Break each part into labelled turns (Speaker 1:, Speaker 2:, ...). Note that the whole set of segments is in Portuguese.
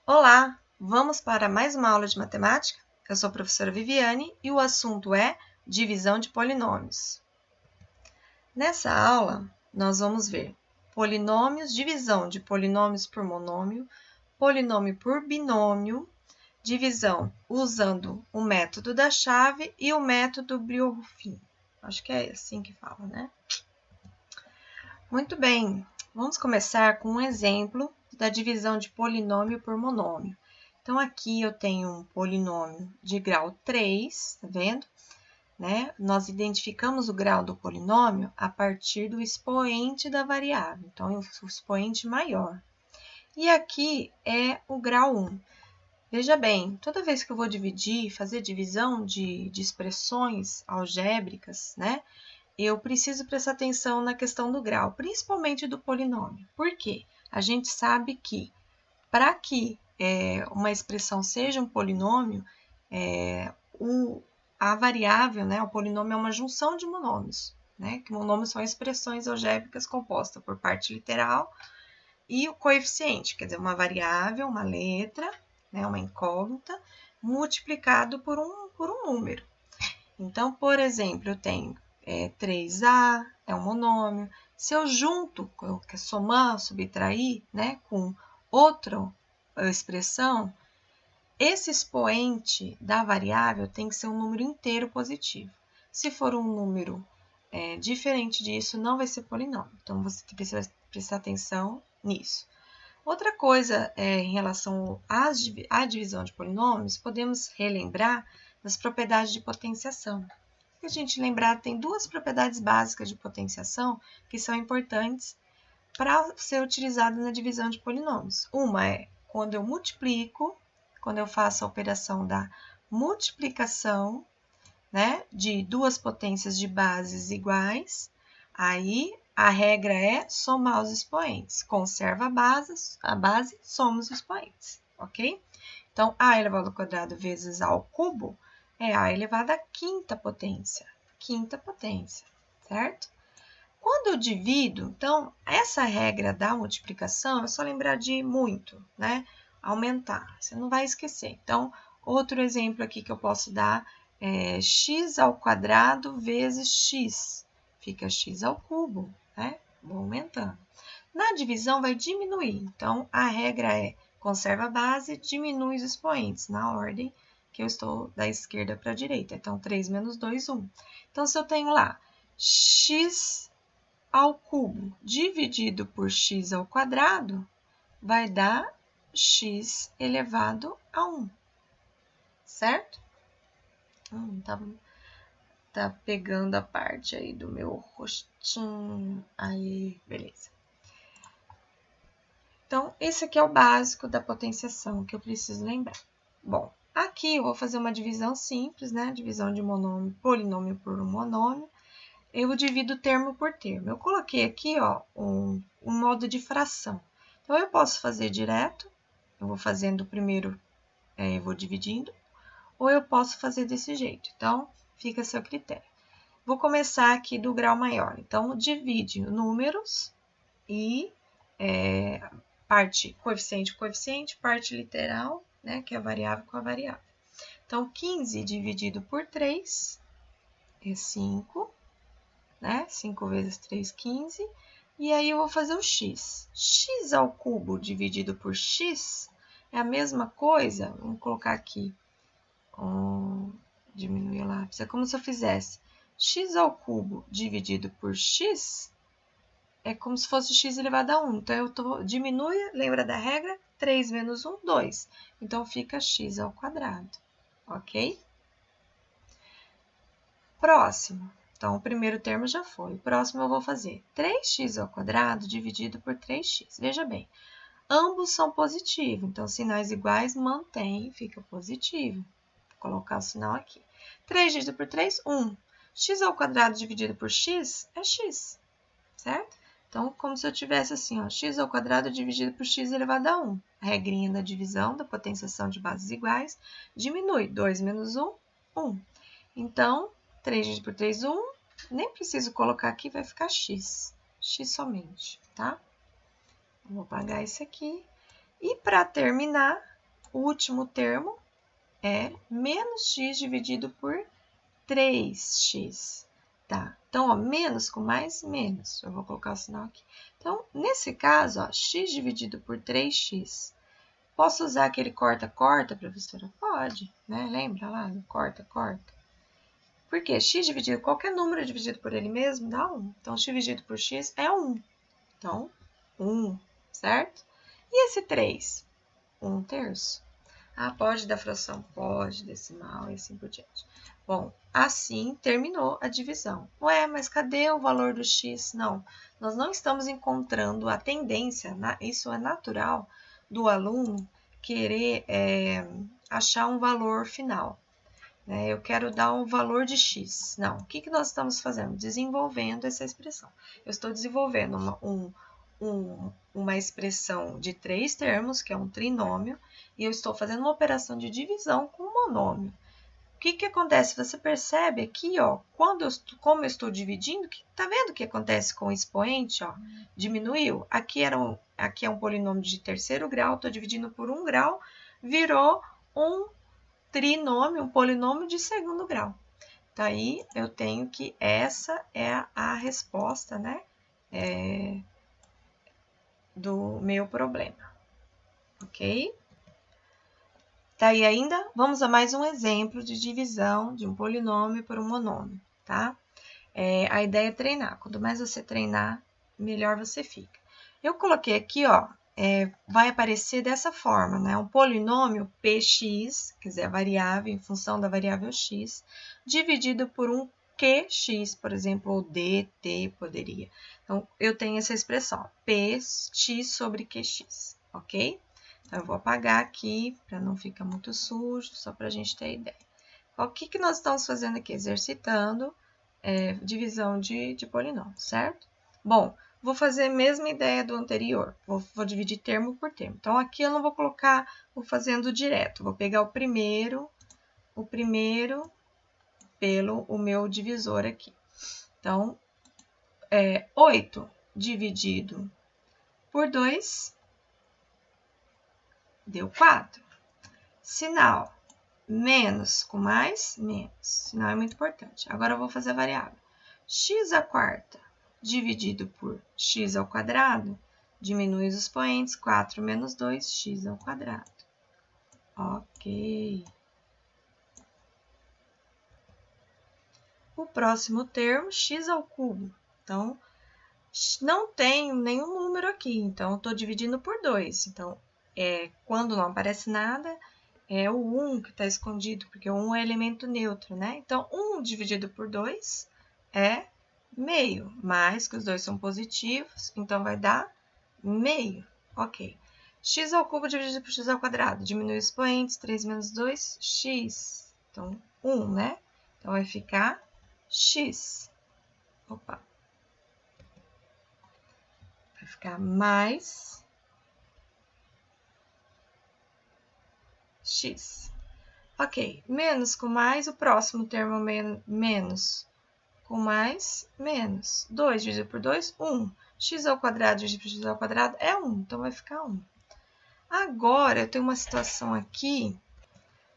Speaker 1: Olá, vamos para mais uma aula de matemática? Eu sou a professora Viviane e o assunto é divisão de polinômios. Nessa aula, nós vamos ver polinômios, divisão de polinômios por monômio, polinômio por binômio, divisão usando o método da chave e o método Briouffier. Acho que é assim que fala, né? Muito bem, vamos começar com um exemplo da divisão de polinômio por monômio. Então, aqui eu tenho um polinômio de grau 3, tá vendo? Né? Nós identificamos o grau do polinômio a partir do expoente da variável, então, o expoente maior. E aqui é o grau 1. Veja bem, toda vez que eu vou dividir, fazer divisão de expressões algébricas, né? Eu preciso prestar atenção na questão do grau, principalmente do polinômio. Por quê? A gente sabe que para que uma expressão seja um polinômio, a variável, né, o polinômio é uma junção de monômios, né? Que monômios são expressões algébricas compostas por parte literal e o coeficiente, quer dizer, uma variável, uma letra, né, uma incógnita, multiplicado por um número. Então, por exemplo, eu tenho 3A, é um monômio. Se eu junto, somar, subtrair, né, com outra expressão, esse expoente da variável tem que ser um número inteiro positivo. Se for um número diferente disso, não vai ser polinômio. Então, você precisa prestar atenção nisso. Outra coisa em relação à divisão de polinômios, podemos relembrar das propriedades de potenciação. Se a gente lembrar, tem duas propriedades básicas de potenciação que são importantes para ser utilizada na divisão de polinômios. Uma é quando eu multiplico, quando eu faço a operação da multiplicação, né, de duas potências de bases iguais, aí a regra é somar os expoentes. Conserva a base, soma os expoentes, ok? Então, a elevado ao quadrado vezes a ao cubo é a elevada à quinta potência, certo? Quando eu divido, então, essa regra da multiplicação, é só lembrar de muito, né? Aumentar, você não vai esquecer. Então, outro exemplo aqui que eu posso dar é x ao quadrado vezes x, fica x ao cubo, né? Vou aumentando. Na divisão vai diminuir, então a regra é conserva a base, diminui os expoentes, na ordem que eu estou da esquerda para a direita. Então, 3 menos 2, 1. Então, se eu tenho lá x ao cubo dividido por x ao quadrado, vai dar x elevado a 1, certo? Tá pegando a parte aí do meu rostinho. Aí, beleza. Então, esse aqui é o básico da potenciação que eu preciso lembrar. Bom, aqui eu vou fazer uma divisão simples, né? Divisão de polinômio por monômio. Eu divido termo por termo. Eu coloquei aqui, ó, um modo de fração. Então, eu posso fazer direto, eu vou fazendo primeiro, eu vou dividindo, ou eu posso fazer desse jeito. Então, fica a seu critério. Vou começar aqui do grau maior. Então, divide números e parte coeficiente, parte literal, né, que é a variável com a variável. Então, 15 dividido por 3 é 5, né? 5 vezes 3, 15. E aí eu vou fazer o x. X ao cubo dividido por x é a mesma coisa. Vamos colocar aqui. Diminuir o lápis. É como se eu fizesse x ao cubo dividido por x é como se fosse x elevado a 1. Então, eu diminui, lembra da regra? 3 menos 1, 2. Então, fica x ao quadrado, ok? Próximo. Então, o primeiro termo já foi. O próximo eu vou fazer 3x ao quadrado dividido por 3x. Veja bem, ambos são positivos. Então, sinais iguais mantém, fica positivo. Vou colocar o sinal aqui. 3 dividido por 3, 1. X ao quadrado dividido por x é x, certo? Então, como se eu tivesse assim, ó, x ao quadrado dividido por x elevado a 1. A regrinha da divisão, da potenciação de bases iguais, diminui. 2 menos 1, 1. Então, 3 dividido por 3, 1. Nem preciso colocar aqui, vai ficar x. X somente, tá? Vou apagar isso aqui. E para terminar, o último termo é menos x dividido por 3x. Tá? Então, ó, menos com mais, menos. Eu vou colocar o sinal aqui. Então, nesse caso, ó, x dividido por 3x. Posso usar aquele corta-corta, professora? Pode, né? Lembra lá do corta-corta? Porque x dividido, qualquer número dividido por ele mesmo dá 1. Então, x dividido por x é 1. Então, 1, certo? E esse 3? 1/3. Ah, pode dar fração? Pode, decimal e assim por diante. Bom, assim terminou a divisão. Ué, mas cadê o valor do x? Não, nós não estamos encontrando a tendência, isso é natural, do aluno querer achar um valor final. Né? Eu quero dar um valor de x. Não, o que nós estamos fazendo? Desenvolvendo essa expressão. Eu estou desenvolvendo uma expressão de 3 termos, que é um trinômio, e eu estou fazendo uma operação de divisão com um monômio. O que acontece? Você percebe aqui, ó, como eu estou dividindo, tá vendo o que acontece com o expoente? Ó, diminuiu. Aqui é um polinômio de terceiro grau, estou dividindo por 1 grau, virou um trinômio, um polinômio de segundo grau. Então, aí eu tenho que essa é a resposta, né, do meu problema, ok? Tá aí ainda? Vamos a mais um exemplo de divisão de um polinômio por um monômio, tá? A ideia é treinar. Quanto mais você treinar, melhor você fica. Eu coloquei aqui, ó, vai aparecer dessa forma, né? Um polinômio px, quer dizer, a variável em função da variável x, dividido por um qx, por exemplo, ou dt poderia. Então, eu tenho essa expressão, px sobre qx, ok? Então, eu vou apagar aqui, para não ficar muito sujo, só para a gente ter ideia. O que nós estamos fazendo aqui? Exercitando divisão de polinômio, certo? Bom, vou fazer a mesma ideia do anterior. Vou dividir termo por termo. Então, aqui eu não vou colocar o fazendo direto. Vou pegar o primeiro pelo o meu divisor aqui. Então, 8 dividido por 2 deu 4. Sinal menos com mais, menos. Sinal é muito importante. Agora eu vou fazer a variável. X à quarta dividido por x ao quadrado, diminui os expoentes, 4 menos 2, x ao quadrado. Ok. O próximo termo, x ao cubo. Então, não tem nenhum número aqui, então, estou dividindo por 2. Então, quando não aparece nada, é o 1 que está escondido, porque o 1 é elemento neutro, né? Então, 1 dividido por 2 é meio, mas que os dois são positivos, então vai dar meio. Ok. X ao cubo dividido por x ao quadrado. Diminui os expoentes, 3 menos 2, x. Então, 1, né? Então, vai ficar x. Opa. Vai ficar mais x. Ok, menos com mais, o próximo termo menos com mais, menos. 2 dividido por 2, 1. X ao quadrado dividido por x ao quadrado é 1, então vai ficar 1. Agora, eu tenho uma situação aqui,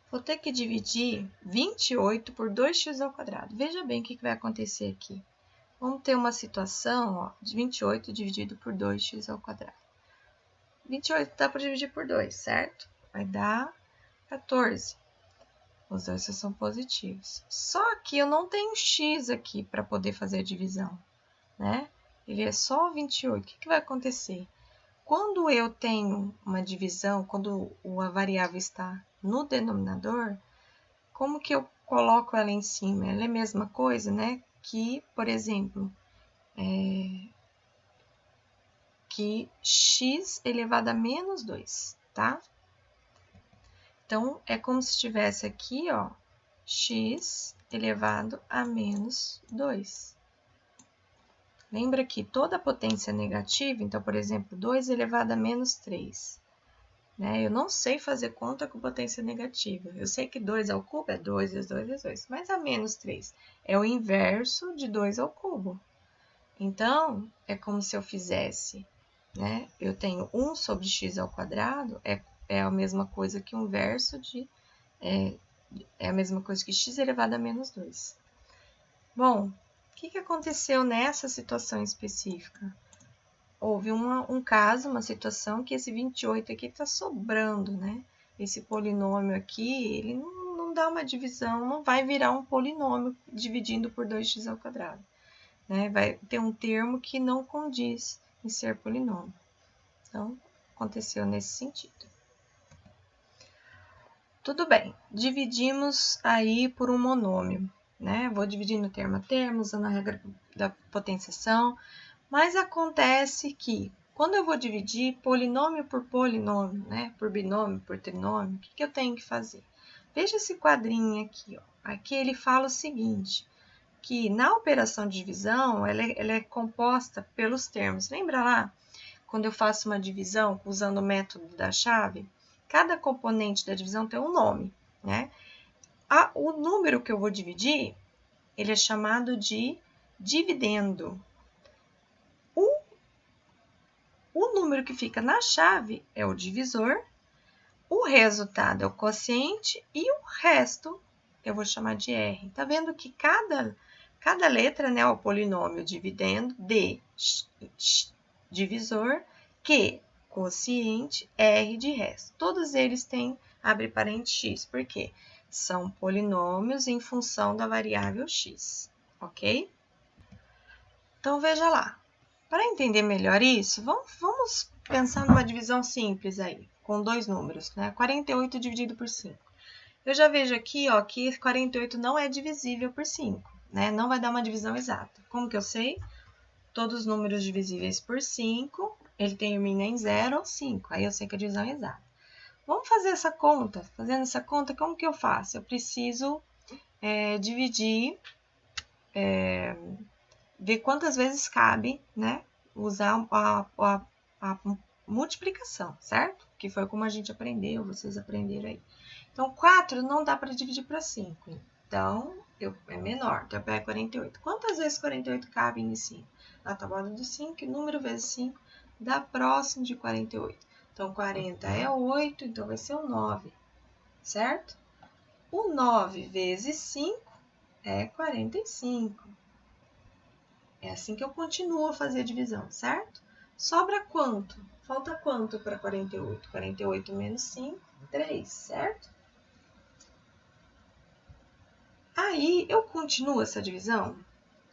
Speaker 1: vou ter que dividir 28 por 2x ao quadrado. Veja bem o que vai acontecer aqui. Vamos ter uma situação, ó, de 28 dividido por 2x ao quadrado. 28 dá para dividir por 2, certo? Vai dar 14. Os dois são positivos. Só que eu não tenho x aqui para poder fazer a divisão, né? Ele é só 28. O que vai acontecer? Quando eu tenho uma divisão, quando a variável está no denominador, como que eu coloco ela em cima? Ela é a mesma coisa, né? Que, por exemplo, que x elevado a menos 2, tá? Então, é como se estivesse aqui, ó, x elevado a menos 2. Lembra que toda potência negativa, então, por exemplo, 2 elevado a menos 3. Né? Eu não sei fazer conta com potência negativa. Eu sei que 2 ao cubo é 2 vezes 2 vezes 2, mas a menos 3 é o inverso de 2 ao cubo. Então, é como se eu fizesse, né? Eu tenho 1 sobre x ao quadrado, é é a mesma coisa que um verso é a mesma coisa que x elevado a menos 2. Bom, o que aconteceu nessa situação específica? Houve um caso, uma situação que esse 28 aqui está sobrando, né? Esse polinômio aqui, ele não dá uma divisão, não vai virar um polinômio dividindo por 2x ao quadrado. Né? Vai ter um termo que não condiz em ser polinômio. Então, aconteceu nesse sentido. Tudo bem, dividimos aí por um monômio, né? Vou dividindo termo a termo, usando a regra da potenciação, mas acontece que, quando eu vou dividir polinômio por polinômio, né? Por binômio, por trinômio, o que eu tenho que fazer? Veja esse quadrinho aqui, ó. Aqui ele fala o seguinte, que na operação de divisão, ela é composta pelos termos. Lembra lá, quando eu faço uma divisão usando o método da chave? Cada componente da divisão tem um nome, né? O número que eu vou dividir, ele é chamado de dividendo. O número que fica na chave é o divisor, o resultado é o quociente e o resto eu vou chamar de R. Tá vendo que cada letra, né, é o polinômio dividendo, D, divisor, Q, quociente, R de resto. Todos eles têm, abre parênteses, x, por quê? São polinômios em função da variável x, ok? Então, veja lá. Para entender melhor isso, vamos pensar numa divisão simples aí, com dois números, né? 48 dividido por 5. Eu já vejo aqui, ó, que 48 não é divisível por 5, né? Não vai dar uma divisão exata. Como que eu sei? Todos os números divisíveis por 5, ele termina em 0 ou 5. Aí eu sei que a divisão é exata. Vamos fazer essa conta. Fazendo essa conta, como que eu faço? Eu preciso dividir, ver quantas vezes cabe, né? Usar a multiplicação, certo? Que foi como a gente aprendeu, vocês aprenderam aí. Então, 4 não dá para dividir para 5. Então, é menor. Então, eu pego 48. Quantas vezes 48 cabe em 5? Na tabela do 5, número vezes 5 dá próximo de 48. Então, 40 é 8, então vai ser o 9, certo? O 9 vezes 5 é 45. É assim que eu continuo a fazer a divisão, certo? Sobra quanto? Falta quanto para 48? 48 menos 5, 3, certo? Aí, eu continuo essa divisão,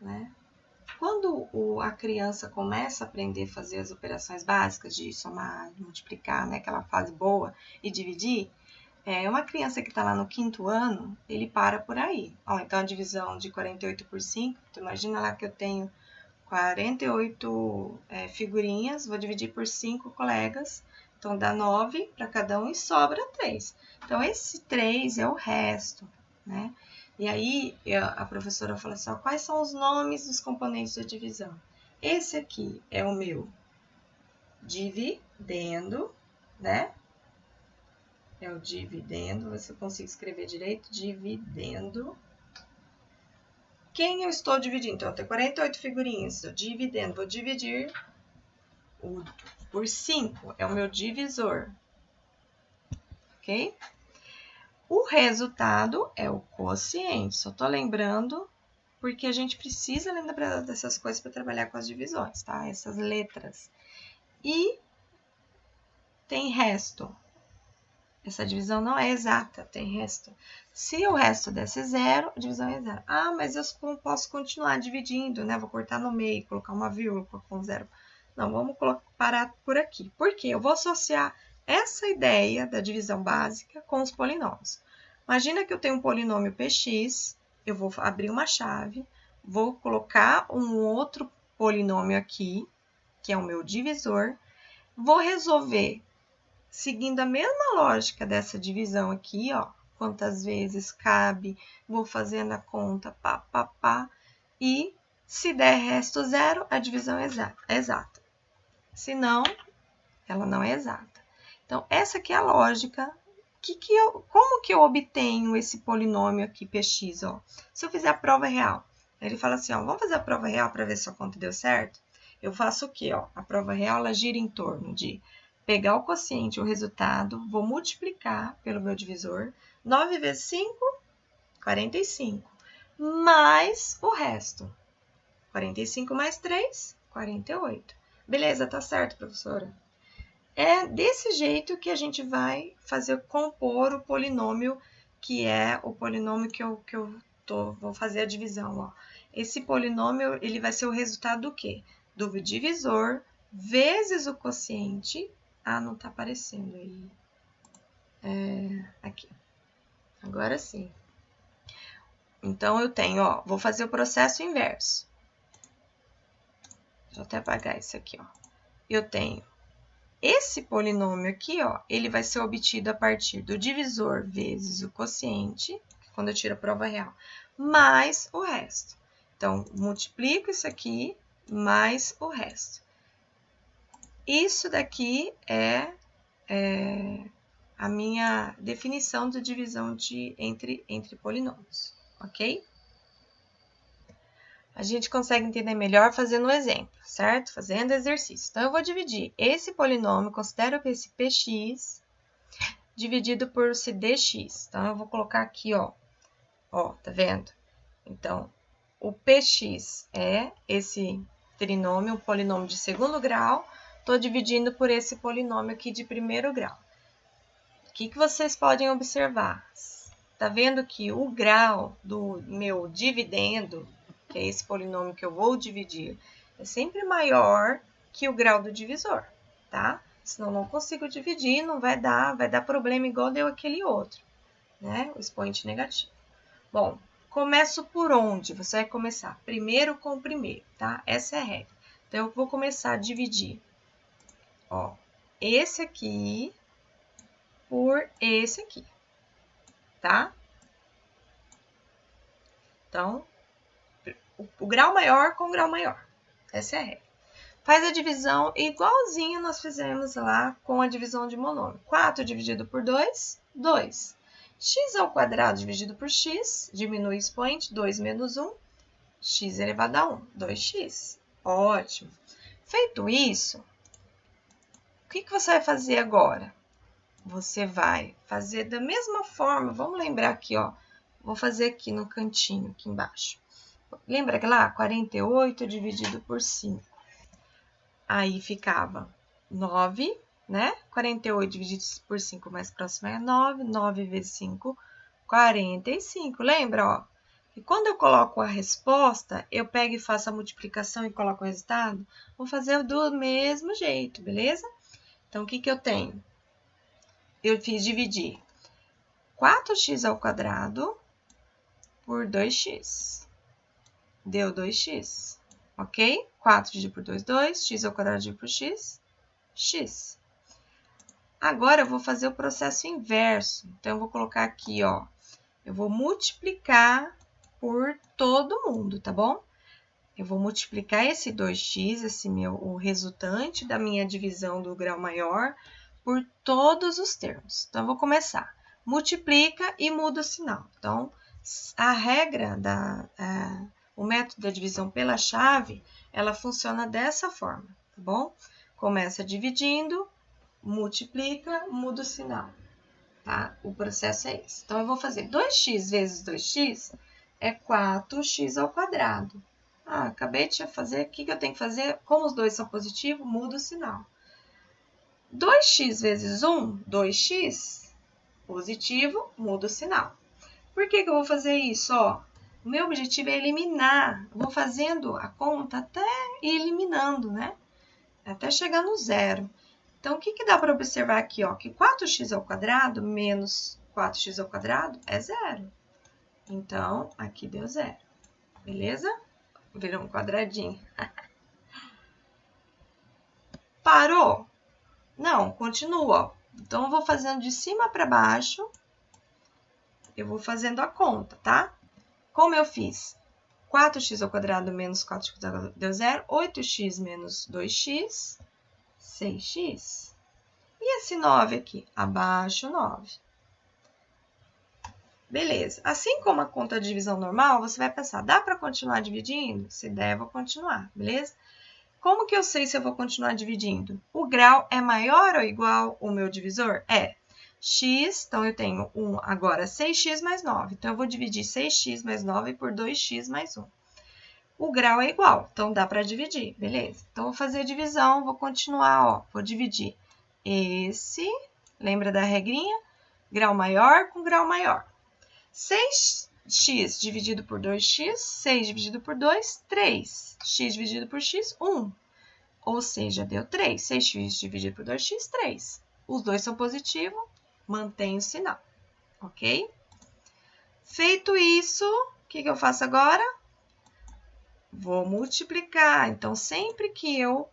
Speaker 1: né? Quando a criança começa a aprender a fazer as operações básicas de somar, multiplicar, né? Aquela fase boa, e dividir, uma criança que está lá no 5º ano, ele para por aí. Ó, então, a divisão de 48 por 5, então imagina lá que eu tenho 48 figurinhas, vou dividir por 5 colegas, então dá 9 para cada um e sobra 3. Então, esse 3 é o resto, né? E aí, a professora fala assim, ó, quais são os nomes dos componentes da divisão? Esse aqui é o meu dividendo, né? É o dividendo, ver se eu consigo escrever direito, dividendo. Quem eu estou dividindo? Então, eu tenho 48 figurinhas, eu dividendo, vou dividir por 5, é o meu divisor, ok? O resultado é o quociente, só estou lembrando, porque a gente precisa lembrar dessas coisas para trabalhar com as divisões, tá? Essas letras. E tem resto. Essa divisão não é exata, tem resto. Se o resto desse 0, a divisão é 0. Ah, mas eu posso continuar dividindo, né? Vou cortar no meio, colocar uma vírgula, colocar um 0. Não, vamos parar por aqui. Por quê? Eu vou associar essa ideia da divisão básica com os polinômios. Imagina que eu tenho um polinômio px, eu vou abrir uma chave, vou colocar um outro polinômio aqui, que é o meu divisor, vou resolver seguindo a mesma lógica dessa divisão aqui, ó, quantas vezes cabe, vou fazendo a conta, pá, e se der resto 0, a divisão é exata. Se não, ela não é exata. Então, essa aqui é a lógica. Como que eu obtenho esse polinômio aqui, px? Ó? Se eu fizer a prova real, ele fala assim, ó, vamos fazer a prova real para ver se a conta deu certo? Eu faço o quê? Ó? A prova real ela gira em torno de pegar o quociente, o resultado, vou multiplicar pelo meu divisor. 9 vezes 5, 45. Mais o resto. 45 mais 3, 48. Beleza, tá certo, professora? É desse jeito que a gente vai compor o polinômio, que é o polinômio que eu vou fazer a divisão. Ó. Esse polinômio ele vai ser o resultado do quê? Do divisor vezes o quociente. Ah, não tá aparecendo aí. Aqui. Agora sim. Então, eu tenho, ó, vou fazer o processo inverso. Deixa eu até apagar isso aqui, ó. Eu tenho esse polinômio aqui, ó, ele vai ser obtido a partir do divisor vezes o quociente, quando eu tiro a prova real, mais o resto. Então, multiplico isso aqui mais o resto. Isso daqui é a minha definição de divisão entre polinômios, ok? A gente consegue entender melhor fazendo um exemplo, certo? Fazendo exercício. Então, eu vou dividir esse polinômio, considero esse px, dividido por esse dx. Então, eu vou colocar aqui, ó. Ó, tá vendo? Então, o px é esse trinômio, um polinômio de segundo grau. Estou dividindo por esse polinômio aqui de primeiro grau. O que vocês podem observar? Tá vendo que o grau do meu dividendo, que é esse polinômio que eu vou dividir, é sempre maior que o grau do divisor, tá? Senão não consigo dividir, não vai dar problema igual deu aquele outro, né? O expoente negativo. Bom, começo por onde? Você vai começar primeiro com o primeiro, tá? Essa é a regra. Então, eu vou começar a dividir, ó, esse aqui por esse aqui, tá? Então, o grau maior com o grau maior. Essa é a regra. Faz a divisão igualzinho nós fizemos lá com a divisão de monômio. 4 dividido por 2, 2. X ao quadrado dividido por x, diminui o expoente, 2 menos 1, x elevado a 1, 2x. Ótimo. Feito isso, o que você vai fazer agora? Você vai fazer da mesma forma, vamos lembrar aqui, ó. Vou fazer aqui no cantinho, aqui embaixo. Lembra que lá, 48 dividido por 5. Aí ficava 9, né? 48 dividido por 5 mais próximo é 9. 9 vezes 5, 45. Lembra, ó? E quando eu coloco a resposta, eu pego e faço a multiplicação e coloco o resultado? Vou fazer do mesmo jeito, beleza? Então, o que eu tenho? Eu fiz dividir 4x ao quadrado por 2x. Deu 2x, ok? 4 dividido por 2, 2. X ao quadrado dividido por x, x. Agora, eu vou fazer o processo inverso. Então, eu vou colocar aqui, ó. Eu vou multiplicar por todo mundo, tá bom? Eu vou multiplicar esse 2x, o resultante da minha divisão do grau maior, por todos os termos. Então, eu vou começar. Multiplica e muda o sinal. Então, a regra o método da divisão pela chave, ela funciona dessa forma, tá bom? Começa dividindo, multiplica, muda o sinal, tá? O processo é esse. Então, eu vou fazer 2x vezes 2x é 4x ao quadrado. Ah, acabei de fazer, o que eu tenho que fazer? Como os dois são positivos, muda o sinal. 2x vezes 1, 2x, positivo, muda o sinal. Por que eu vou fazer isso? Ó, o meu objetivo é eliminar. Eu vou fazendo a conta até ir eliminando, né? Até chegar no zero. Então, o que dá para observar aqui? Ó, que 4x ao quadrado menos 4x ao quadrado é zero. Então, aqui deu zero. Beleza? Virou um quadradinho. Parou? Não, continua. Então, eu vou fazendo de cima para baixo. Eu vou fazendo a conta, tá? Como eu fiz 4x ao quadrado menos 4x ao quadrado deu zero. 8x menos 2x, 6x. E esse 9 aqui? Abaixo 9. Beleza. Assim como a conta de divisão normal, você vai pensar, dá para continuar dividindo? Se der, vou continuar, beleza? Como que eu sei se eu vou continuar dividindo? O grau é maior ou igual ao meu divisor? É. X, então eu tenho agora 6x mais 9. Então, eu vou dividir 6x mais 9 por 2x mais 1. O grau é igual, então dá para dividir, beleza? Então, vou fazer a divisão, vou continuar, ó. Vou dividir esse, lembra da regrinha? Grau maior com grau maior. 6x dividido por 2x, 6 dividido por 2, 3. X dividido por x, 1. Ou seja, deu 3. 6x dividido por 2x, 3. Os dois são positivos, mantém o sinal, ok? Feito isso, o que eu faço agora? Vou multiplicar. Então, sempre que eu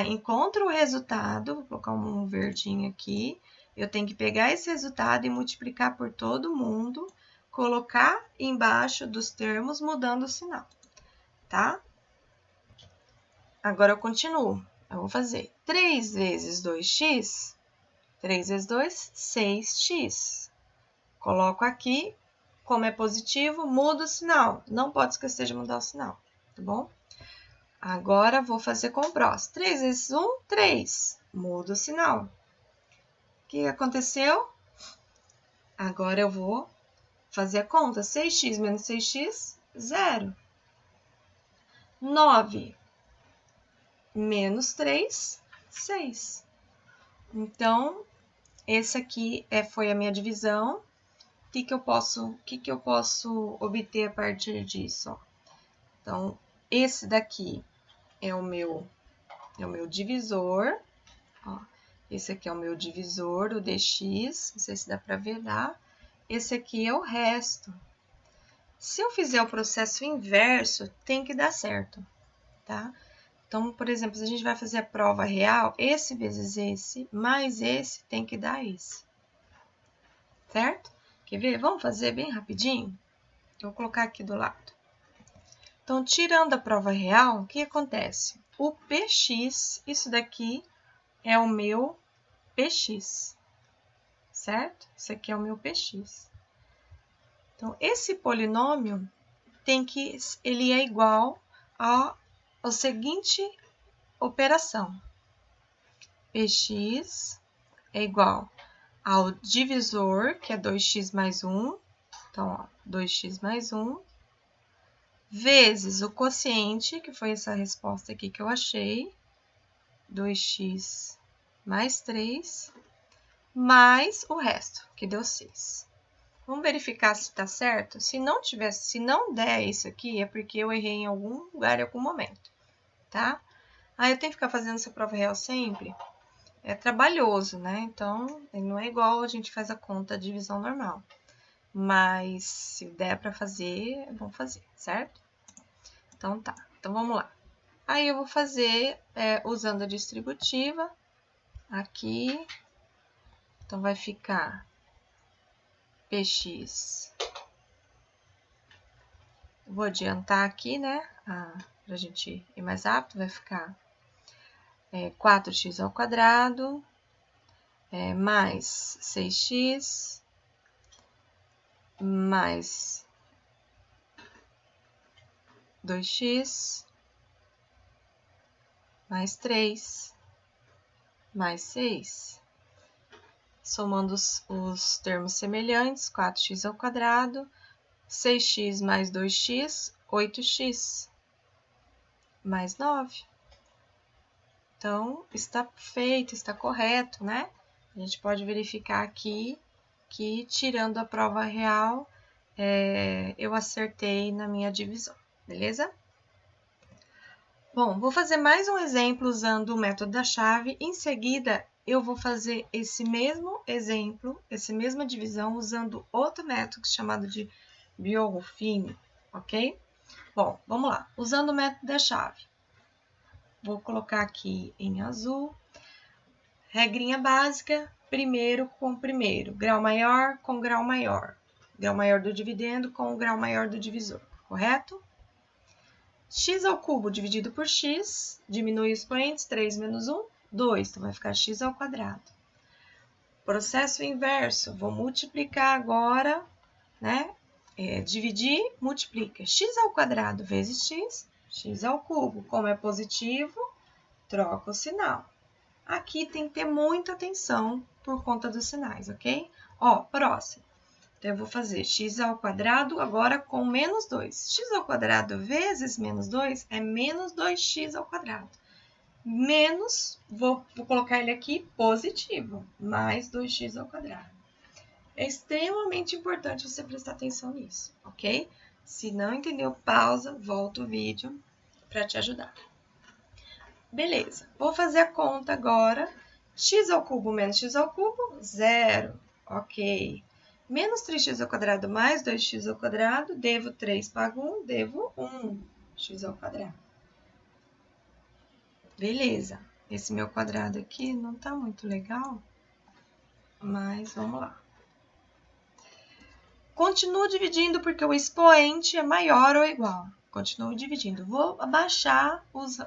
Speaker 1: encontro o resultado, vou colocar um verdinho aqui, eu tenho que pegar esse resultado e multiplicar por todo mundo, colocar embaixo dos termos, mudando o sinal, tá? Agora eu continuo. Eu vou fazer 3 vezes 2x, 3 vezes 2, 6x. Coloco aqui, como é positivo, mudo o sinal. Não pode esquecer de mudar o sinal, tá bom? Agora, vou fazer com o próximo. 3 vezes 1, 3. Mudo o sinal. O que aconteceu? Agora, eu vou fazer a conta. 6x menos 6x, 0. 9 menos 3, 6. Então, esse aqui foi a minha divisão. O que eu posso obter a partir disso? Ó? Então, esse daqui é o meu divisor. Ó. Esse aqui é o meu divisor, o dx. Não sei se dá para ver, dá. Esse aqui é o resto. Se eu fizer o processo inverso, tem que dar certo, tá? Então, por exemplo, se a gente vai fazer a prova real, esse vezes esse, mais esse, tem que dar esse. Certo? Quer ver? Vamos fazer bem rapidinho? Eu vou colocar aqui do lado. Então, tirando a prova real, o que acontece? O px, isso daqui é o meu px, certo? Isso aqui é o meu px. Então, esse polinômio ele é igual à seguinte operação. Px é igual ao divisor, que é 2x mais 1. Então, ó, 2x mais 1, vezes o quociente, que foi essa resposta aqui que eu achei, 2x mais 3, mais o resto, que deu 6. Vamos verificar se está certo? Se não der isso aqui, é porque eu errei em algum lugar, em algum momento, tá? Aí eu tenho que ficar fazendo essa prova real sempre. É trabalhoso, né? Então, não é igual a gente faz a conta de divisão normal. Mas, se der para fazer, é bom fazer, certo? Então, tá. Então, vamos lá. Aí, eu vou fazer usando a distributiva aqui. Então, vai ficar px. Vou adiantar aqui, né? Pra gente ir mais rápido, vai ficar 4x ao quadrado mais 6x mais 2x mais 3 mais 6. Somando os termos semelhantes, 4x ao quadrado, 6x mais 2x, 8x mais 9. Então, está feito, está correto, né? A gente pode verificar aqui que, tirando a prova real, eu acertei na minha divisão, beleza? Bom, vou fazer mais um exemplo usando o método da chave. Em seguida, eu vou fazer esse mesmo exemplo, essa mesma divisão, usando outro método chamado de Bioruffini, ok? Bom, vamos lá. Usando o método da chave. Vou colocar aqui em azul. Regrinha básica, primeiro com primeiro. Grau maior com grau maior. Grau maior do dividendo com o grau maior do divisor, correto? X ao cubo dividido por x, diminui os expoentes, 3 menos 1, 2. Então, vai ficar x ao quadrado. Processo inverso, vou multiplicar agora, né? Dividir, multiplica. X ao quadrado vezes x, x ao cubo. Como é positivo, troca o sinal. Aqui tem que ter muita atenção por conta dos sinais, ok? Ó, próximo. Então, eu vou fazer x ao quadrado agora com menos 2. X ao quadrado vezes menos 2 é menos 2x ao quadrado. Menos, vou colocar ele aqui positivo, mais 2x ao quadrado. É extremamente importante você prestar atenção nisso, ok? Se não entendeu, pausa, volta o vídeo para te ajudar. Beleza, vou fazer a conta agora. X ao cubo menos x ao cubo, 0. Ok. Menos 3x ao quadrado mais 2x ao quadrado, devo 3, pago 1, devo 1, x ao quadrado. Beleza. Esse meu quadrado aqui não tá muito legal, mas vamos lá. Continuo dividindo porque o expoente é maior ou igual. Continuo dividindo. Vou abaixar os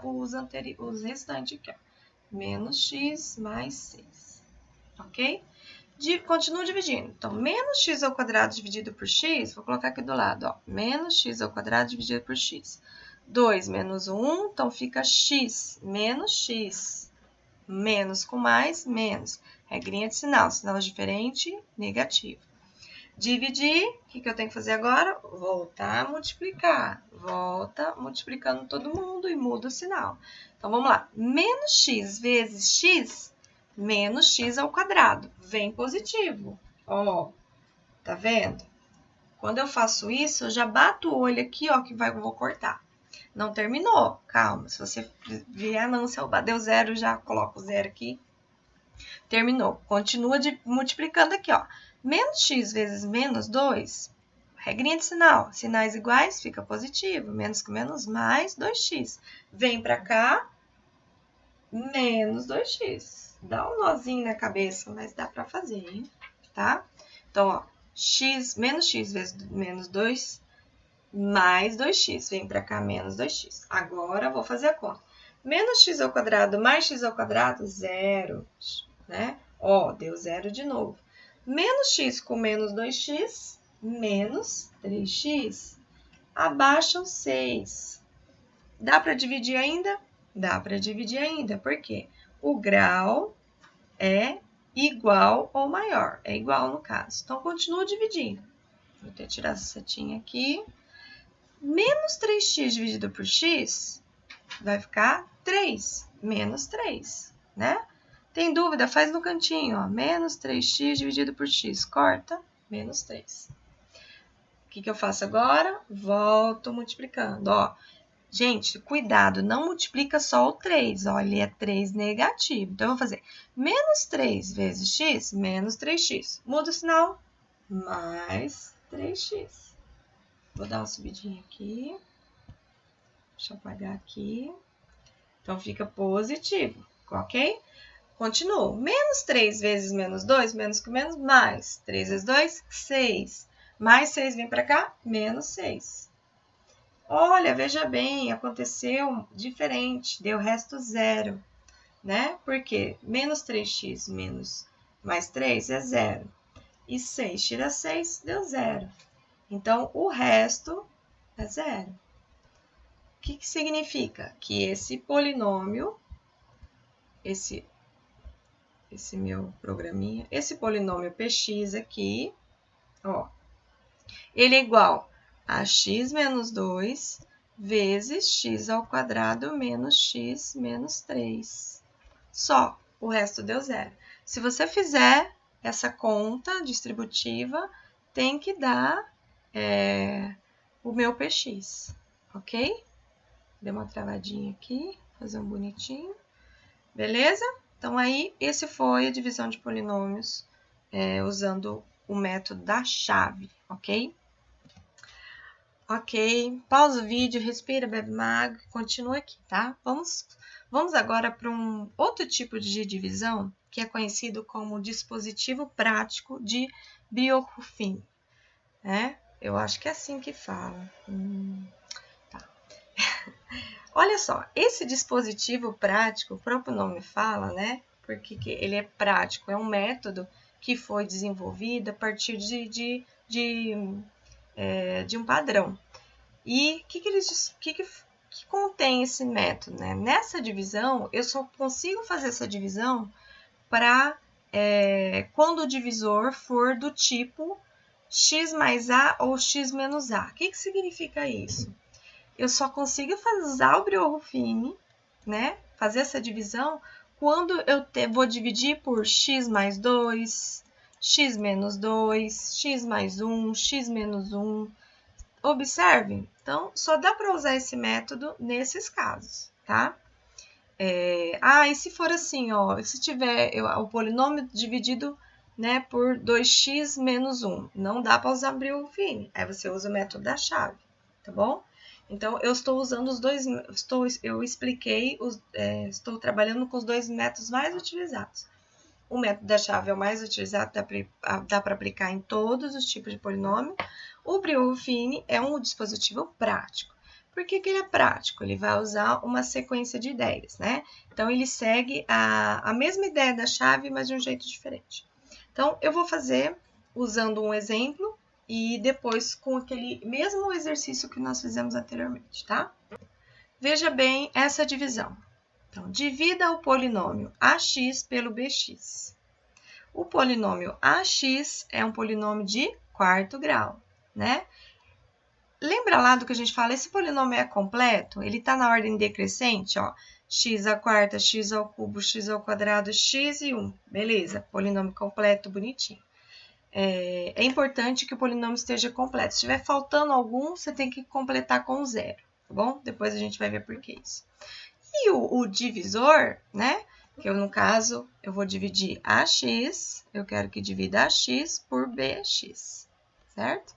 Speaker 1: restantes aqui, ó. Menos x mais 6. Ok? Continuo dividindo. Então, menos x ao quadrado dividido por x, vou colocar aqui do lado, ó. Menos x ao quadrado dividido por x. 2 menos 1, então fica x menos x. Menos com mais, menos. Regrinha de sinal. Sinal diferente, negativo. Dividir, o que eu tenho que fazer agora? Voltar a multiplicar. Volta multiplicando todo mundo e muda o sinal. Então, vamos lá. Menos x vezes x, menos x ao quadrado. Vem positivo. Ó, tá vendo? Quando eu faço isso, eu já bato o olho aqui, ó, que vou cortar. Não terminou. Calma, se você vier não, se eu deu 0, já coloco o 0 aqui. Terminou. Continua multiplicando aqui, ó. Menos x vezes menos 2, regrinha de sinal. Sinais iguais, fica positivo. Menos com menos, mais 2x. Vem pra cá, menos 2x. Dá um nozinho na cabeça, mas dá pra fazer, hein? Tá? Então, ó, menos x vezes menos 2, mais 2x. Vem pra cá, menos 2x. Agora, vou fazer a conta. Menos x ao quadrado mais x ao quadrado, 0. Né? Ó, deu 0 de novo. Menos x com menos 2x, menos 3x. Abaixa o 6. Dá para dividir ainda? Dá para dividir ainda. Por quê? O grau é igual ou maior. É igual no caso. Então, continuo dividindo. Vou ter que tirar essa setinha aqui. Menos 3x dividido por x vai ficar 3. Menos 3, né? Tem dúvida? Faz no cantinho, ó. Menos 3x dividido por x. Corta, menos 3. O que eu faço agora? Volto multiplicando, ó. Gente, cuidado, não multiplica só o 3, ó. Ele é 3 negativo. Então, eu vou fazer menos 3 vezes x, menos 3x. Muda o sinal, mais 3x. Vou dar uma subidinha aqui. Deixa eu apagar aqui. Então, fica positivo, ok? Continuo. Menos 3 vezes menos 2, menos com menos, mais. 3 vezes 2, 6. Mais 6 vem para cá, menos 6. Olha, veja bem, aconteceu diferente, deu resto 0, né? Porque menos 3x menos mais 3 é 0. E 6 tira 6, deu 0. Então, o resto é 0. O que significa? Que esse polinômio, esse meu programinha, esse polinômio px aqui, ó, ele é igual a x menos 2 vezes x ao quadrado menos x menos 3. Só, o resto deu 0. Se você fizer essa conta distributiva, tem que dar o meu px, ok? Deu uma travadinha aqui, fazer um bonitinho. Beleza? Então, aí, esse foi a divisão de polinômios usando o método da chave, ok? Ok, pausa o vídeo, respira, bebe uma água e continua aqui, tá? Vamos agora para um outro tipo de divisão, que é conhecido como dispositivo prático de Bioruffin, né? Eu acho que é assim que fala. Tá. Olha só, esse dispositivo prático, o próprio nome fala, né? Porque ele é prático, é um método que foi desenvolvido a partir de um padrão. E o que que contém esse método, né? Nessa divisão, eu só consigo fazer essa divisão para quando o divisor for do tipo x mais a ou x menos a. O que significa isso? Eu só consigo usar o Briot-Ruffini, né? Fazer essa divisão quando eu vou dividir por x mais 2, x menos 2, x mais 1, x menos 1. Observem, então, só dá para usar esse método nesses casos, tá? E se for assim, ó, se tiver o polinômio dividido, né, por 2x menos 1, não dá para usar Briot-Ruffini, aí você usa o método da chave, tá bom? Então, eu estou usando os dois, eu expliquei, estou trabalhando com os dois métodos mais utilizados. O método da chave é o mais utilizado, dá para aplicar em todos os tipos de polinômio. O Briot-Ruffini é um dispositivo prático. Por que ele é prático? Ele vai usar uma sequência de ideias, né? Então, ele segue a mesma ideia da chave, mas de um jeito diferente. Então, eu vou fazer usando um exemplo e depois com aquele mesmo exercício que nós fizemos anteriormente, tá? Veja bem essa divisão. Então, divida o polinômio ax pelo bx. O polinômio ax é um polinômio de quarto grau, né? Lembra lá do que a gente fala? Esse polinômio é completo? Ele está na ordem decrescente, ó. X à quarta, x ao cubo, x ao quadrado, x e 1. Beleza, polinômio completo, bonitinho. É importante que o polinômio esteja completo. Se estiver faltando algum, você tem que completar com 0, tá bom? Depois a gente vai ver por que isso. E o divisor, né? Que eu, no caso, eu vou dividir ax, eu quero que divida ax por bx, certo?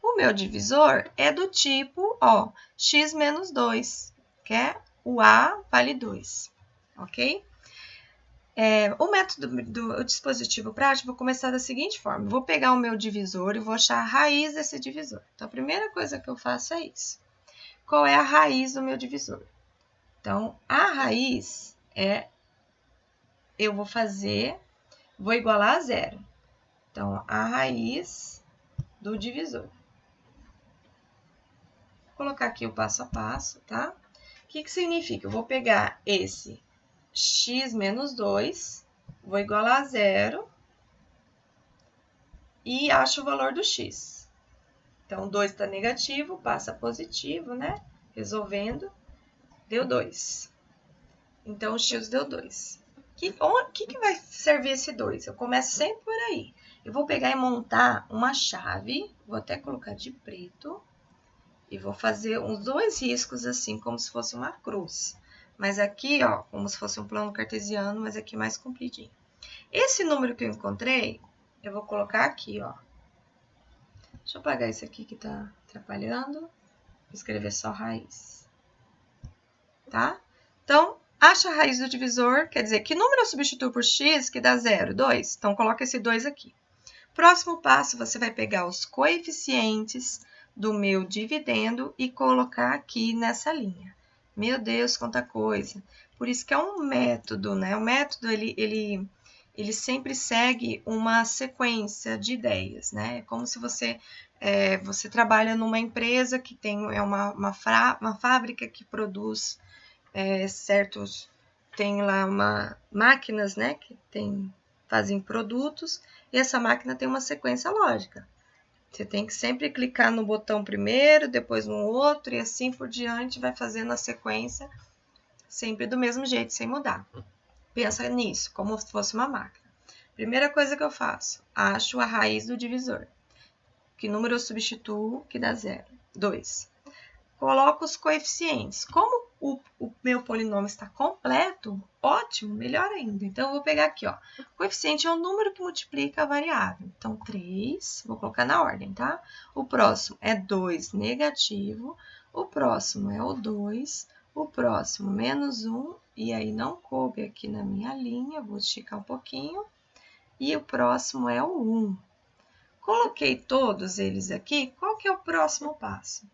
Speaker 1: O meu divisor é do tipo, ó, x menos 2, que é o a vale 2, ok? O método do dispositivo prático, vou começar da seguinte forma. Vou pegar o meu divisor e vou achar a raiz desse divisor. Então, a primeira coisa que eu faço é isso. Qual é a raiz do meu divisor? Então, a raiz eu vou igualar a 0. Então, a raiz do divisor. Vou colocar aqui o passo a passo, tá? O que significa? Eu vou pegar esse x menos 2, vou igualar a 0 e acho o valor do x. Então, 2 está negativo, passa positivo, né? Resolvendo, deu 2. Então, o x deu 2. O que vai servir esse 2? Eu começo sempre por aí. Eu vou pegar e montar uma chave, vou até colocar de preto, e vou fazer uns 2 riscos assim, como se fosse uma cruz. Mas aqui, ó, como se fosse um plano cartesiano, mas aqui mais compridinho. Esse número que eu encontrei, eu vou colocar aqui, ó. Deixa eu apagar isso aqui que tá atrapalhando. Vou escrever só raiz. Tá? Então, acha a raiz do divisor, quer dizer, que número eu substituo por x que dá 0? 2. Então, coloca esse 2 aqui. Próximo passo, você vai pegar os coeficientes do meu dividendo e colocar aqui nessa linha. Meu Deus, quanta coisa! Por isso que é um método, né? O método, ele sempre segue uma sequência de ideias, né? É como se você trabalha numa empresa que tem uma fábrica que produz tem lá máquinas, né, que fazem produtos, e essa máquina tem uma sequência lógica. Você tem que sempre clicar no botão primeiro, depois no outro, e assim por diante, vai fazendo a sequência sempre do mesmo jeito, sem mudar. Pensa nisso, como se fosse uma máquina. Primeira coisa que eu faço, acho a raiz do divisor. Que número eu substituo que dá 0? 2. Coloco os coeficientes. Como o meu polinômio está completo, ótimo, melhor ainda. Então, eu vou pegar aqui, ó. O coeficiente é o número que multiplica a variável. Então, 3, vou colocar na ordem, tá? O próximo é 2 negativo, o próximo é o 2, o próximo menos 1, e aí não coube aqui na minha linha, vou esticar um pouquinho, e o próximo é o 1. Coloquei todos eles aqui, qual que é o próximo passo?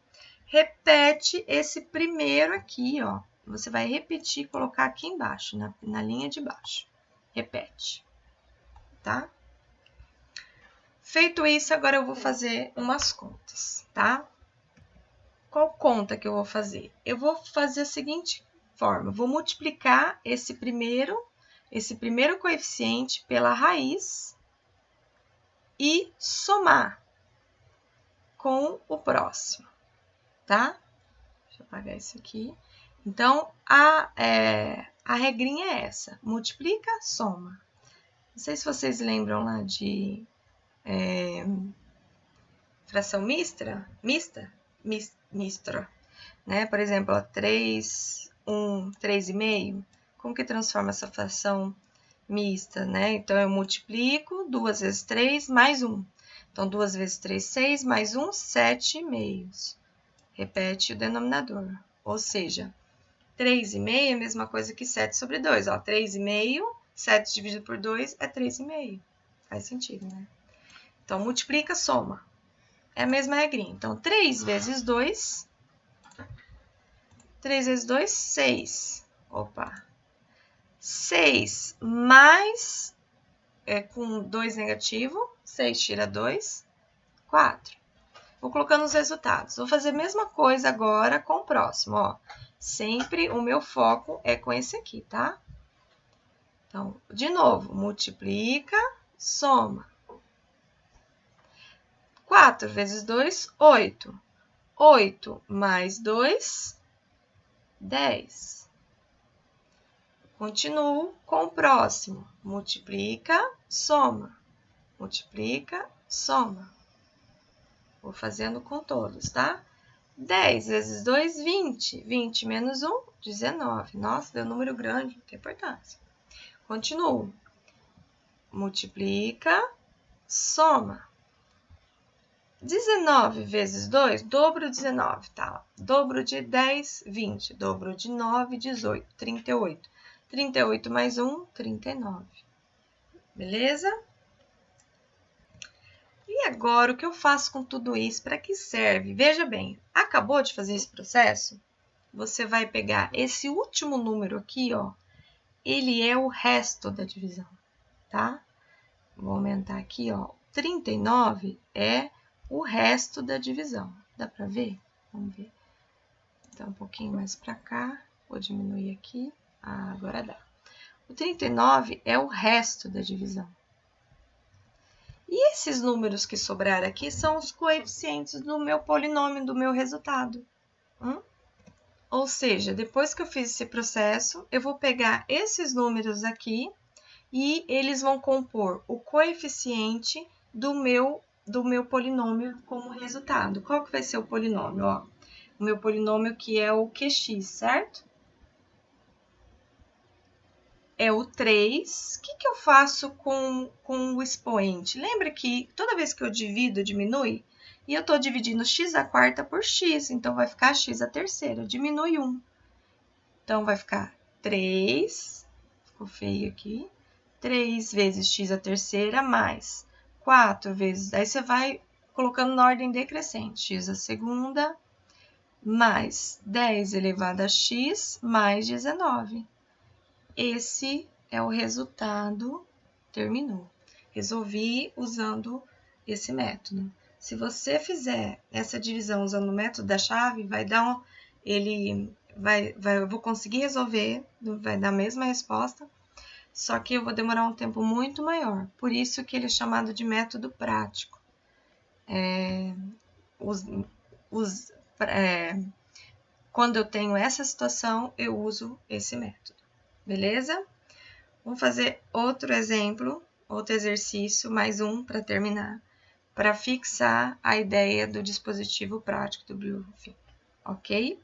Speaker 1: Repete esse primeiro aqui, ó. Você vai repetir e colocar aqui embaixo, na linha de baixo. Repete, tá? Feito isso, agora eu vou fazer umas contas, tá? qual conta que eu vou fazer? Eu vou fazer a seguinte forma, vou multiplicar esse primeiro coeficiente pela raiz e somar com o próximo, tá? Deixa eu apagar isso aqui. Então, a regrinha é essa, multiplica, soma. Não sei se vocês lembram lá de fração mista, né? Por exemplo, 3, 1, 3,5. Como que transforma essa fração mista, né? Então, eu multiplico 2 vezes 3 mais 1. Então, 2 vezes 3, 6, mais 1, 7,5. Repete o denominador. Ou seja, 3,5 é a mesma coisa que 7 sobre 2. 3,5, 7 dividido por 2 é 3,5. Faz sentido, né? Então, multiplica, soma. É a mesma regrinha. Então, 3 vezes 2. 3 vezes 2, 6. Opa. 6 mais, com 2 negativo, 6 tira 2, 4. Vou colocando os resultados. Vou fazer a mesma coisa agora com o próximo, ó. Sempre o meu foco é com esse aqui, tá? Então, de novo, multiplica, soma. 4 vezes 2, 8. 8 mais 2, 10. Continuo com o próximo. Multiplica, soma. Multiplica, soma. Vou fazendo com todos, tá? 10 vezes 2, 20. 20 menos 1, 19. Nossa, deu um número grande, não tem importância. Continuo. Multiplica, soma. 19 vezes 2, dobro 19, tá? Dobro de 10, 20. Dobro de 9, 18, 38. 38 mais 1, 39. Beleza? E agora, o que eu faço com tudo isso? Para que serve? Veja bem, acabou de fazer esse processo? Você vai pegar esse último número aqui, ó. Ele é o resto da divisão, tá? Vou aumentar aqui, ó. 39 é o resto da divisão. Dá para ver? Vamos ver. Então, um pouquinho mais para cá. Vou diminuir aqui. Ah, agora dá. O 39 é o resto da divisão. E esses números que sobraram aqui são os coeficientes do meu polinômio, do meu resultado. Ou seja, depois que eu fiz esse processo, eu vou pegar esses números aqui e eles vão compor o coeficiente do meu polinômio como resultado. Qual que vai ser o polinômio? Ó, o meu polinômio que é o QX, certo? É o 3. O que eu faço com o expoente? Lembra que toda vez que eu divido, diminui? E eu estou dividindo x à quarta por x, então vai ficar x à terceira, diminui 1. Então, vai ficar 3, ficou feio aqui, 3 vezes x à terceira mais 4 vezes, daí você vai colocando na ordem decrescente, x à segunda mais 10 elevado a x mais 19. Esse é o resultado, terminou. Resolvi usando esse método. Se você fizer essa divisão usando o método da chave, vai dar eu vou conseguir resolver, vai dar a mesma resposta, só que eu vou demorar um tempo muito maior. Por isso que ele é chamado de método prático. Quando eu tenho essa situação, eu uso esse método. Beleza? Vamos fazer outro exemplo, outro exercício, mais um para terminar, para fixar a ideia do dispositivo prático do Brio-Ruffin, ok?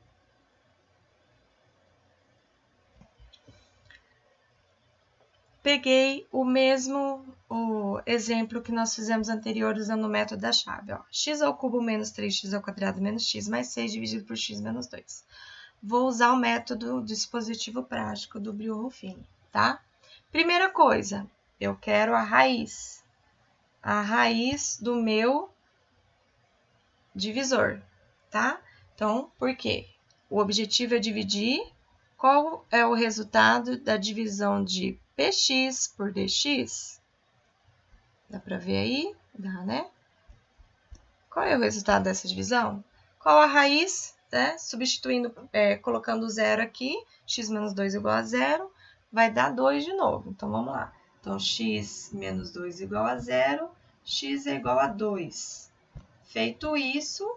Speaker 1: Peguei o exemplo que nós fizemos anterior usando o método da chave. Ó. X ao cubo menos 3x ao quadrado menos x mais 6 dividido por x menos 2. Vou usar o método dispositivo prático do Brio-Ruffin, tá? Primeira coisa, eu quero a raiz do meu divisor, tá? Então, por quê? O objetivo é dividir. Qual é o resultado da divisão de px por dx? Dá para ver aí? Dá, né? Qual é o resultado dessa divisão? Qual a raiz? né? Substituindo, colocando o zero aqui, x menos 2 igual a zero, vai dar 2 de novo. Então, vamos lá. Então, x menos 2 igual a zero, x é igual a 2. Feito isso,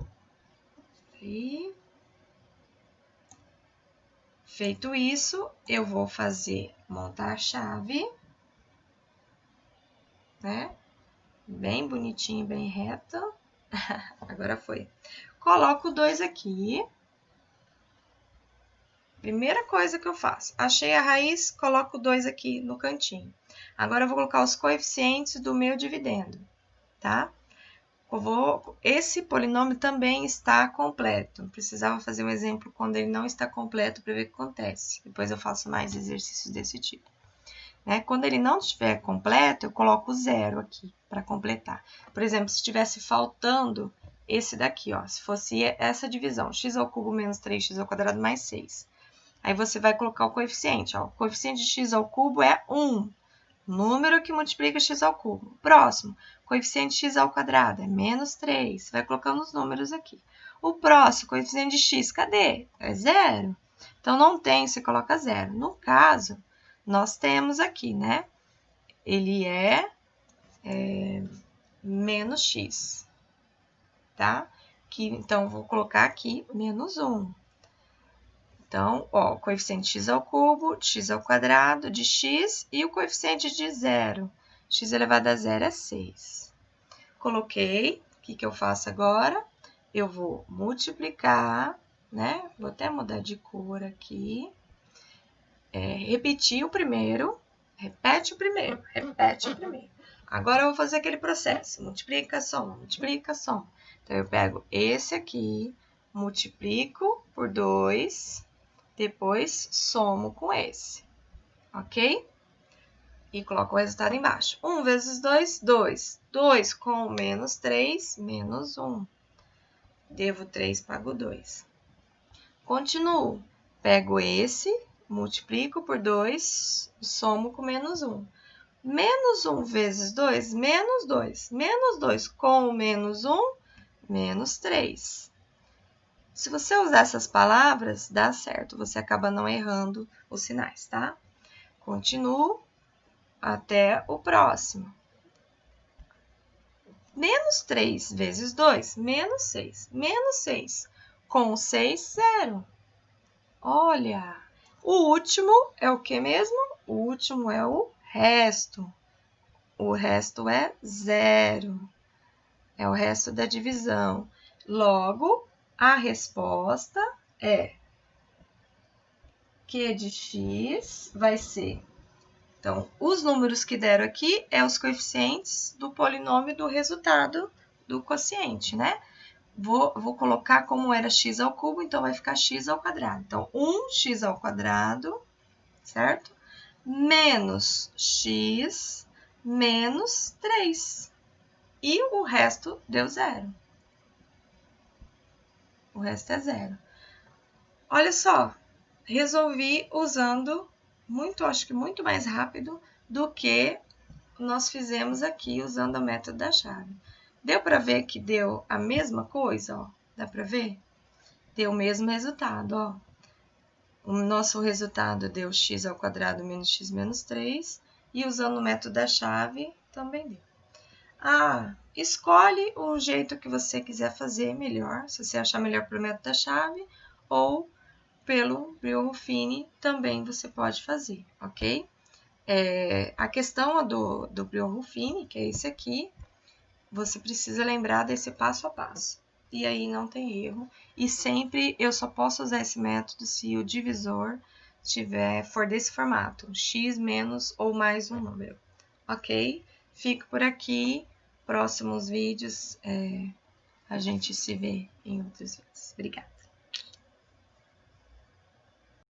Speaker 1: eu vou montar a chave, né? Bem bonitinho, bem reta. Agora foi. Coloco o 2 aqui. Primeira coisa que eu faço, achei a raiz, coloco o 2 aqui no cantinho. Agora, eu vou colocar os coeficientes do meu dividendo, tá? Esse polinômio também está completo. Precisava fazer um exemplo quando ele não está completo para ver o que acontece. Depois eu faço mais exercícios desse tipo. Quando ele não estiver completo, eu coloco zero aqui para completar. Por exemplo, se estivesse faltando esse daqui, ó, se fosse essa divisão, x ao cubo menos 3x ao quadrado mais 6. Aí você vai colocar o coeficiente. Ó. O coeficiente de x ao cubo é 1. Número que multiplica x ao cubo. Próximo, coeficiente de x ao quadrado é menos 3. Você vai colocando os números aqui. O próximo, coeficiente de x, cadê? É 0. Então, não tem, você coloca 0. No caso, nós temos aqui, né? Ele é menos x, tá? Então, vou colocar aqui menos 1. Então, ó, o coeficiente x ao cubo, x ao quadrado de x e o coeficiente de 0. X elevado a 0 é 6. Coloquei. O que eu faço agora? Eu vou multiplicar, né? Vou até mudar de cor aqui. Repetir o primeiro. Repete o primeiro. Agora, eu vou fazer aquele processo. Multiplica, soma, multiplica, soma. Então, eu pego esse aqui, multiplico por 2... Depois, somo com esse, ok? E coloco o resultado embaixo. 1 vezes 2, 2. 2 com menos 3, menos 1. Devo 3, pago 2. Continuo. Pego esse, multiplico por 2, somo com menos 1. Menos 1 vezes 2, menos 2. Menos 2 com menos 1, menos 3. Se você usar essas palavras, dá certo. Você acaba não errando os sinais, tá? Continuo até o próximo. Menos 3 vezes 2, menos 6. Menos 6 com 6, 0. Olha, o último é o que mesmo? O último é o resto. O resto é 0. É o resto da divisão. Logo, a resposta é Q de x vai ser... Então, os números que deram aqui é os coeficientes do polinômio do resultado do quociente, né? Vou colocar como era x ao cubo, então vai ficar x ao quadrado. Então, 1x ao quadrado, certo? Menos x menos 3. E o resto deu 0. O resto é 0. Olha só, resolvi usando acho que muito mais rápido do que nós fizemos aqui usando o método da chave. Deu para ver que deu a mesma coisa, ó? Dá para ver? Deu o mesmo resultado, ó. O nosso resultado deu x ao quadrado menos x menos 3, e usando o método da chave também deu. Escolhe o jeito que você quiser fazer melhor, se você achar melhor pelo método da chave, ou pelo Brio-Ruffini também você pode fazer, ok? A questão do Brio-Ruffini, que é esse aqui, você precisa lembrar desse passo a passo. E aí não tem erro. E sempre eu só posso usar esse método se o divisor for desse formato, x menos ou mais um número, ok? Fico por aqui. Próximos vídeos a gente se vê em outros vídeos. Obrigada.